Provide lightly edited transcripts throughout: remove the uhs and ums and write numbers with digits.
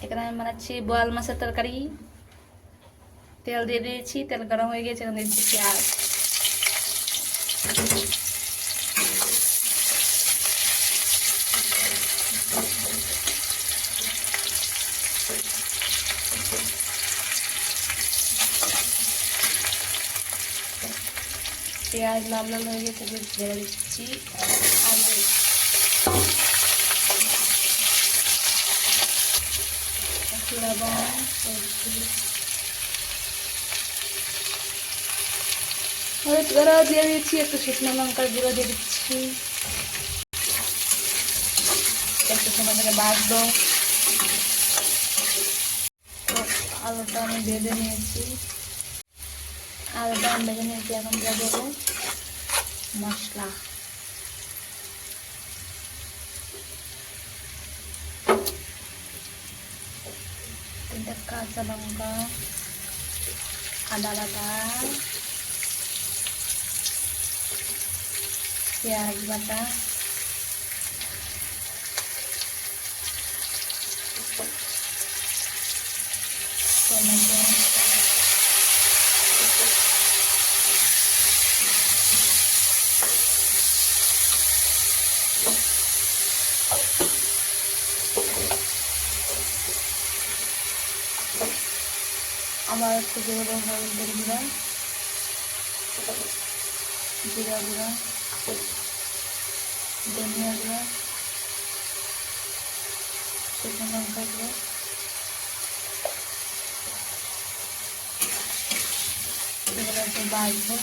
এখানে আমি বানাচ্ছি বোয়াল মাছের তরকারি। তেল দিয়ে দিয়েছি, তেল গরম হয়ে গেছে, এখন দিচ্ছি পেঁয়াজ। পেঁয়াজ লাল লাল হয়ে গেছে, ঢেলে দিচ্ছি আলু। লবণ, হলুদ গুঁড়ো দিয়ে দিচ্ছি, একটু শুকনো লঙ্কার গুঁড়ো দিয়ে দিচ্ছি। একটু সময় থেকে বাঁচবো। তো আলুটা আমি ভেজে নিয়েছি, এখন দিয়ে দেবো মশলা। তিনটা কাঁচা লঙ্কা, আদা বাটা, পেঁয়াজ বাটা, টমেটো, আবার একটু দিয়ে দেবো হলুদের গুঁড়া, জিরা গুঁড়া, ধনিয়া গুঁড়া, শুকনো লঙ্কা গুঁড়ো, এগুলো একটু বাড়বো।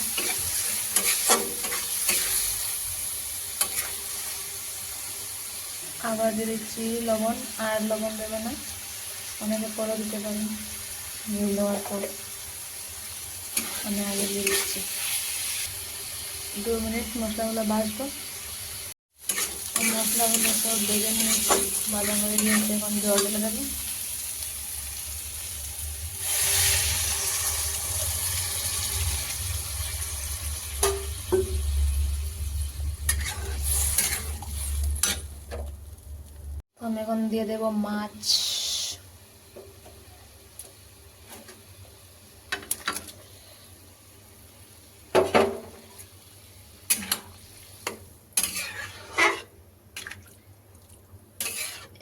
আবার দিয়ে দিচ্ছি লবণ, আর লবণ দেবে না, অনেকে পরে দিতে পারি। ঝোল দেওয়ার পর আমি আগে দিয়ে দিচ্ছি। 2 মিনিট মশলাগুলো ভাজবো। মশলাগুলো সব ভেজে নিয়েছি, ভাজা হয়ে গিয়েছে, এখন জল ঢেলে দেবো। আমি এখন দিয়ে দেবো মাছ।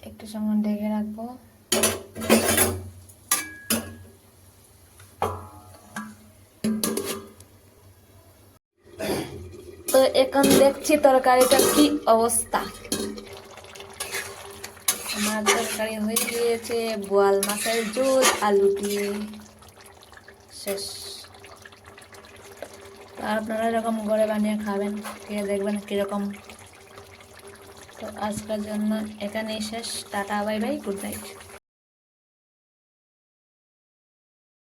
একটু সময় ঢেকে রাখবো। তো এখন দেখছি তরকারিটা কি অবস্থা। আমার তরকারি হয়ে গিয়েছে, বোয়াল মাছের ঝোল আলু দিয়ে শেষ। আপনারা এরকম ঘরে বানিয়ে খাবেন, খেয়ে দেখবেন কিরকম। তো আজকের জন্য এখানেই শেষ। Tata, bye bye, good night.